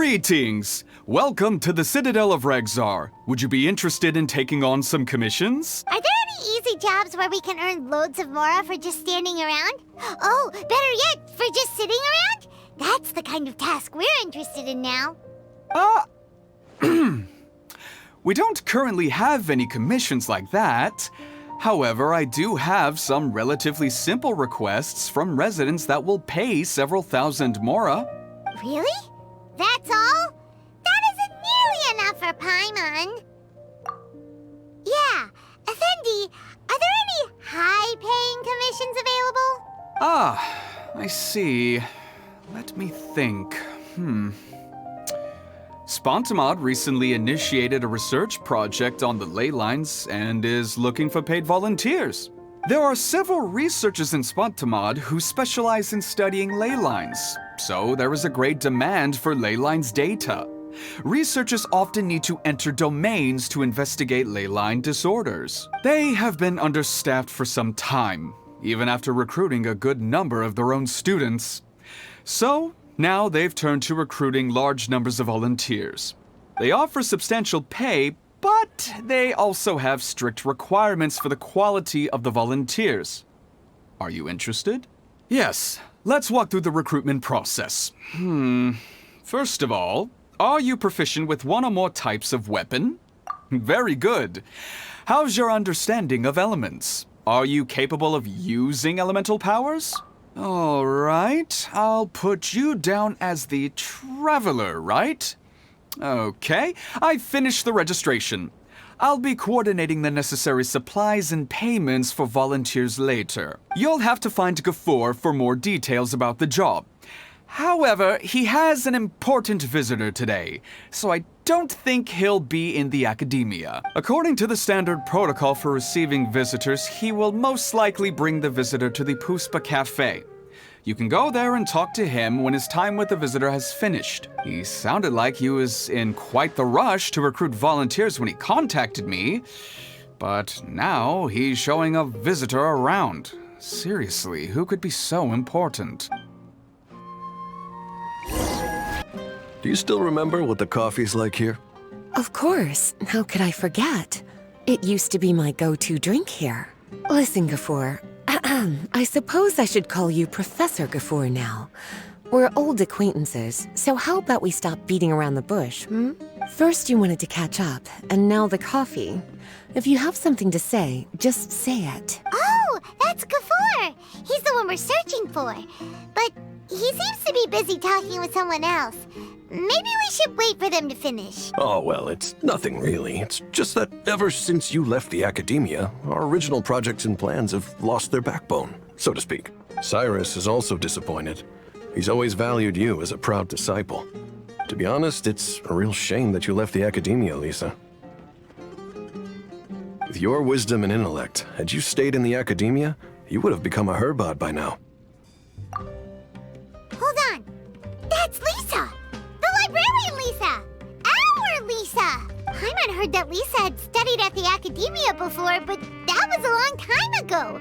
Greetings! Welcome to the Citadel of Regzar. Would you be interested in taking on some commissions? Are there any easy jobs where we can earn loads of Mora for just standing around? Oh, better yet, for just sitting around? That's the kind of task we're interested in now. We don't currently have any commissions like that. However, I do have some relatively simple requests from residents that will pay several thousand Mora. Really? That's all? That isn't nearly enough for Paimon. Yeah, Effendi, are there any high-paying commissions available? I see. Let me think. Spontamod recently initiated a research project on the ley lines and is looking for paid volunteers. There are several researchers in Spontamod who specialize in studying ley lines, so there is a great demand for ley lines data. Researchers often need to enter domains to investigate ley line disorders. They have been understaffed for some time, even after recruiting a good number of their own students. So, now they've turned to recruiting large numbers of volunteers. They offer substantial pay, but they also have strict requirements for the quality of the volunteers. Are you interested? Yes, let's walk through the recruitment process. First of all, are you proficient with one or more types of weapon? Very good. How's your understanding of elements? Are you capable of using elemental powers? All right, I'll put you down as the Traveler, right? Okay, I've finished the registration. I'll be coordinating the necessary supplies and payments for volunteers later. You'll have to find Gafoor for more details about the job. However, he has an important visitor today, so I don't think he'll be in the academia. According to the standard protocol for receiving visitors, he will most likely bring the visitor to the Puspa Cafe. You can go there and talk to him when his time with the visitor has finished. He sounded like he was in quite the rush to recruit volunteers when he contacted me, but now he's showing a visitor around. Seriously, who could be so important? Do you still remember what the coffee's like here? Of course. How could I forget? It used to be my go-to drink here. Listen, Gafoor. I suppose I should call you Professor Gafoor now. We're old acquaintances, so how about we stop beating around the bush, First you wanted to catch up, and now the coffee. If you have something to say, just say it. Oh, that's Gafoor. He's the one we're searching for. But he seems to be busy talking with someone else. Maybe we should wait for them to finish. Oh, well, it's nothing really. It's just that ever since you left the academia, our original projects and plans have lost their backbone, so to speak. Cyrus is also disappointed. He's always valued you as a proud disciple. To be honest, it's a real shame that you left the academia, Lisa. With your wisdom and intellect, had you stayed in the academia, you would have become a Herbad by now. Hold on. That's Lisa! The librarian Lisa! Our Lisa! Paimon heard that Lisa had studied at the academia before, but that was a long time ago.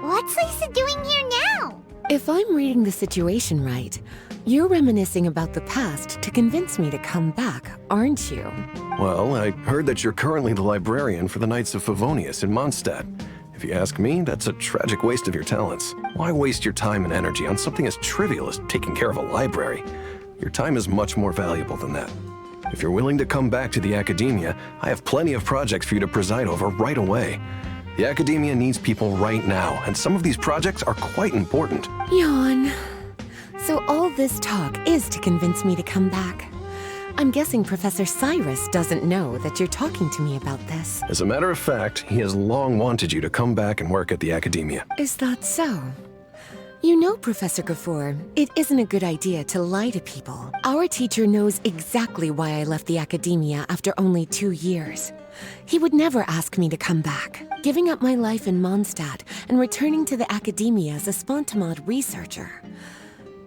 What's Lisa doing here now? If I'm reading the situation right, you're reminiscing about the past to convince me to come back, aren't you? Well, I heard that you're currently the librarian for the Knights of Favonius in Mondstadt. If you ask me, that's a tragic waste of your talents. Why waste your time and energy on something as trivial as taking care of a library? Your time is much more valuable than that. If you're willing to come back to the academia, I have plenty of projects for you to preside over right away. The academia needs people right now, and some of these projects are quite important. Yawn. So all this talk is to convince me to come back. I'm guessing Professor Cyrus doesn't know that you're talking to me about this. As a matter of fact, he has long wanted you to come back and work at the academia. Is that so? You know, Professor Gafoor, it isn't a good idea to lie to people. Our teacher knows exactly why I left the academia after only 2 years. He would never ask me to come back. Giving up my life in Mondstadt and returning to the academia as a Spontamod researcher.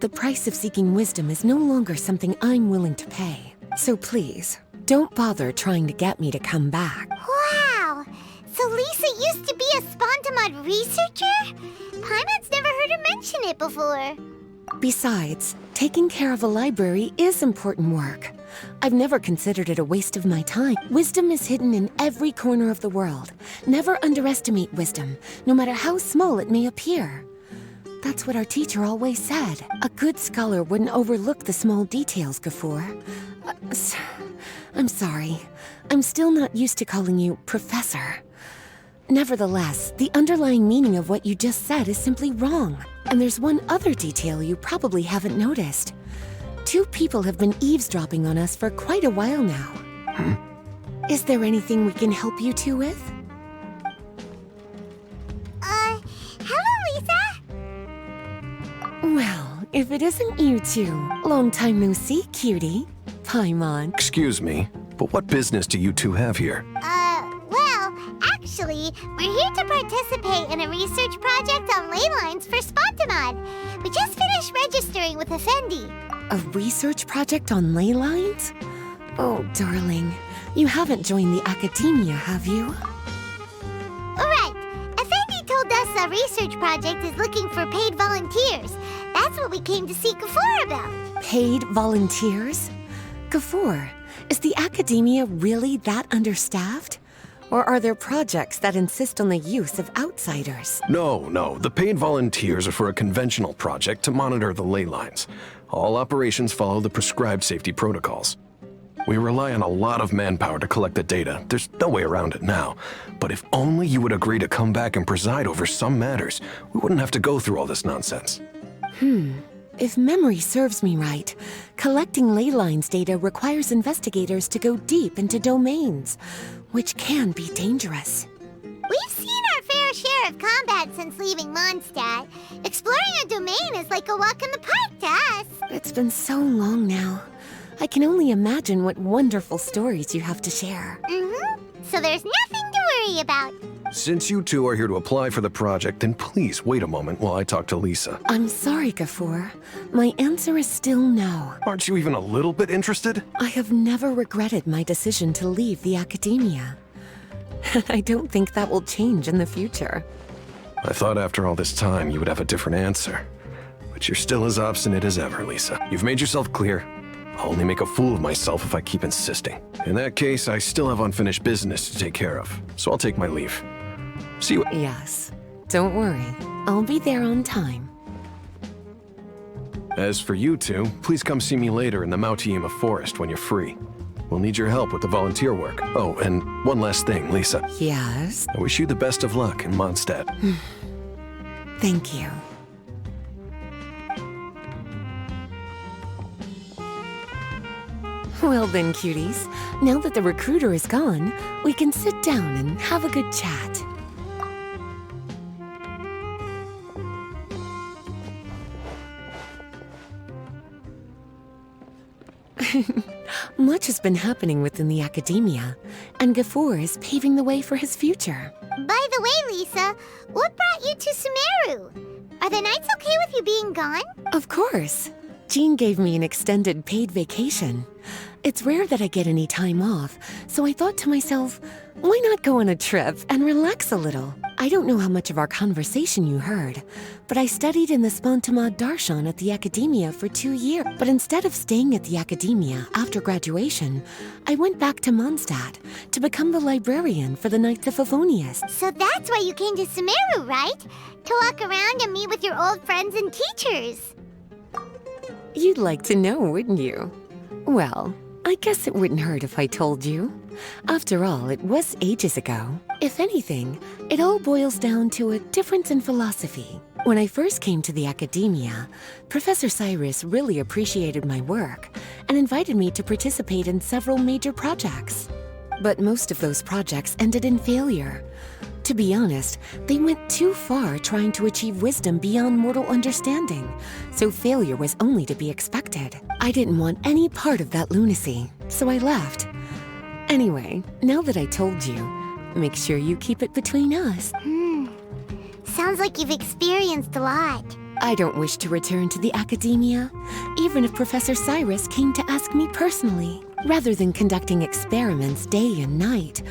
The price of seeking wisdom is no longer something I'm willing to pay. So please, don't bother trying to get me to come back. Wow! So Lisa used to be a Spontamod researcher? Paimon's never heard her mention it before. Besides, taking care of a library is important work. I've never considered it a waste of my time. Wisdom is hidden in every corner of the world. Never underestimate wisdom, no matter how small it may appear. That's what our teacher always said. A good scholar wouldn't overlook the small details, Gafur. I'm sorry. I'm still not used to calling you Professor. Nevertheless, the underlying meaning of what you just said is simply wrong. And there's one other detail you probably haven't noticed. 2 people have been eavesdropping on us for quite a while now. Is there anything we can help you two with? Hello, Lisa? Well, if it isn't you two. Long time no see, cutie. Paimon. Excuse me, but what business do you two have here? Well, actually, we're here to participate in a research project on ley lines for Spontamod. We just finished registering with Effendi. A research project on ley lines? Oh, darling. You haven't joined the academia, have you? Right. Effendi told us a research project is looking for paid volunteers. That's what we came to see Gafur about. Paid volunteers? Gafur, is the academia really that understaffed? Or are there projects that insist on the use of outsiders? No. The paid volunteers are for a conventional project to monitor the ley lines. All operations follow the prescribed safety protocols. We rely on a lot of manpower to collect the data. There's no way around it now. But if only you would agree to come back and preside over some matters, we wouldn't have to go through all this nonsense. If memory serves me right, collecting ley lines data requires investigators to go deep into domains, which can be dangerous. We've seen our fair share of combat since leaving Mondstadt. Exploring a domain is like a walk in the park to us. It's been so long now. I can only imagine what wonderful stories you have to share. So there's nothing to worry about. Since you two are here to apply for the project, then please wait a moment while I talk to Lisa. I'm sorry, Gafur. My answer is still no. Aren't you even a little bit interested? I have never regretted my decision to leave the academia. I don't think that will change in the future. I thought after all this time you would have a different answer. But you're still as obstinate as ever, Lisa. You've made yourself clear. I'll only make a fool of myself if I keep insisting. In that case, I still have unfinished business to take care of, so I'll take my leave. See you. Yes. Don't worry. I'll be there on time. As for you two, please come see me later in the Mautiima Forest when you're free. We'll need your help with the volunteer work. Oh, and one last thing, Lisa. Yes? I wish you the best of luck in Mondstadt. Thank you. Well then, cuties. Now that the recruiter is gone, we can sit down and have a good chat. Much has been happening within the academia, and Gafur is paving the way for his future. By the way, Lisa, what brought you to Sumeru? Are the nights okay with you being gone? Of course. Jean gave me an extended paid vacation. It's rare that I get any time off, so I thought to myself, why not go on a trip and relax a little? I don't know how much of our conversation you heard, but I studied in the Spontamod Darshan at the academia for 2 years. But instead of staying at the academia after graduation, I went back to Mondstadt to become the librarian for the Knights of Favonius. So that's why you came to Sumeru, right? To walk around and meet with your old friends and teachers. You'd like to know, wouldn't you? Well, I guess it wouldn't hurt if I told you. After all, it was ages ago. If anything, it all boils down to a difference in philosophy. When I first came to the academia, Professor Cyrus really appreciated my work and invited me to participate in several major projects. But most of those projects ended in failure. To be honest, they went too far trying to achieve wisdom beyond mortal understanding, so failure was only to be expected. I didn't want any part of that lunacy, so I left. Anyway, now that I told you, make sure you keep it between us. Sounds like you've experienced a lot. I don't wish to return to the academia, even if Professor Cyrus came to ask me personally. Rather than conducting experiments day and night,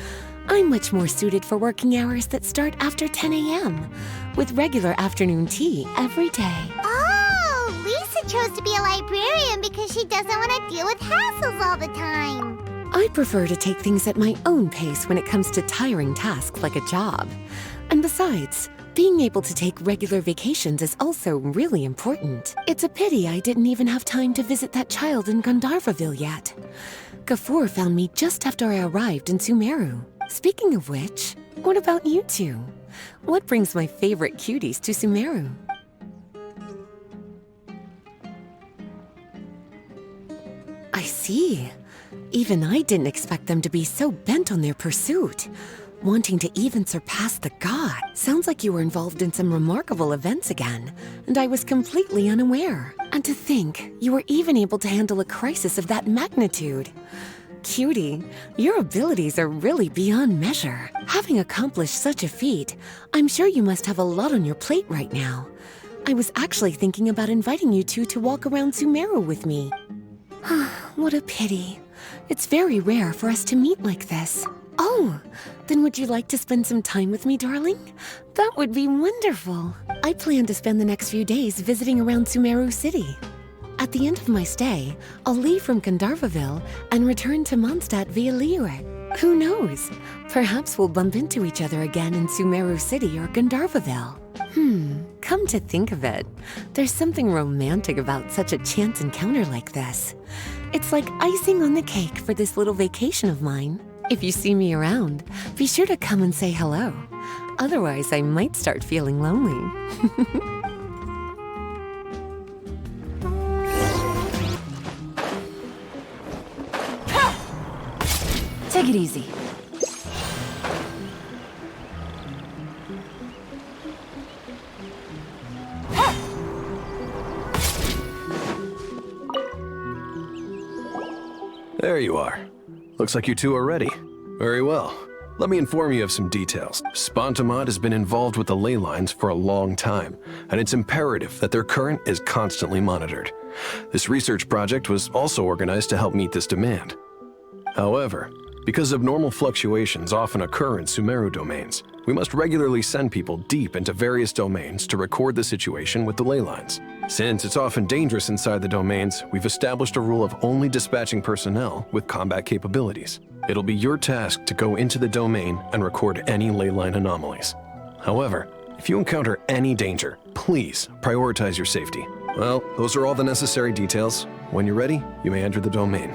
I'm much more suited for working hours that start after 10 a.m., with regular afternoon tea every day. Oh, Lisa chose to be a librarian because she doesn't want to deal with hassles all the time. I prefer to take things at my own pace when it comes to tiring tasks like a job. And besides, being able to take regular vacations is also really important. It's a pity I didn't even have time to visit that child in Gandharvaville yet. Gafur found me just after I arrived in Sumeru. Speaking of which, what about you two? What brings my favorite cuties to Sumeru? I see. Even I didn't expect them to be so bent on their pursuit. Wanting to even surpass the god. Sounds like you were involved in some remarkable events again, and I was completely unaware. And to think, you were even able to handle a crisis of that magnitude. Cutie, your abilities are really beyond measure. Having accomplished such a feat, I'm sure you must have a lot on your plate right now. I was actually thinking about inviting you two to walk around Sumeru with me. What a pity. It's very rare for us to meet like this. Oh, then would you like to spend some time with me, darling? That would be wonderful. I plan to spend the next few days visiting around Sumeru City. At the end of my stay, I'll leave from Gandharvaville and return to Mondstadt via Liyue. Who knows? Perhaps we'll bump into each other again in Sumeru City or Gandharvaville. Come to think of it, there's something romantic about such a chance encounter like this. It's like icing on the cake for this little vacation of mine. If you see me around, be sure to come and say hello. Otherwise, I might start feeling lonely. Take it easy. There you are. Looks like you two are ready. Very well. Let me inform you of some details. Spantamod has been involved with the ley lines for a long time, and it's imperative that their current is constantly monitored. This research project was also organized to help meet this demand. However, because abnormal fluctuations often occur in Sumeru domains, we must regularly send people deep into various domains to record the situation with the ley lines. Since it's often dangerous inside the domains, we've established a rule of only dispatching personnel with combat capabilities. It'll be your task to go into the domain and record any ley line anomalies. However, if you encounter any danger, please prioritize your safety. Well, those are all the necessary details. When you're ready, you may enter the domain.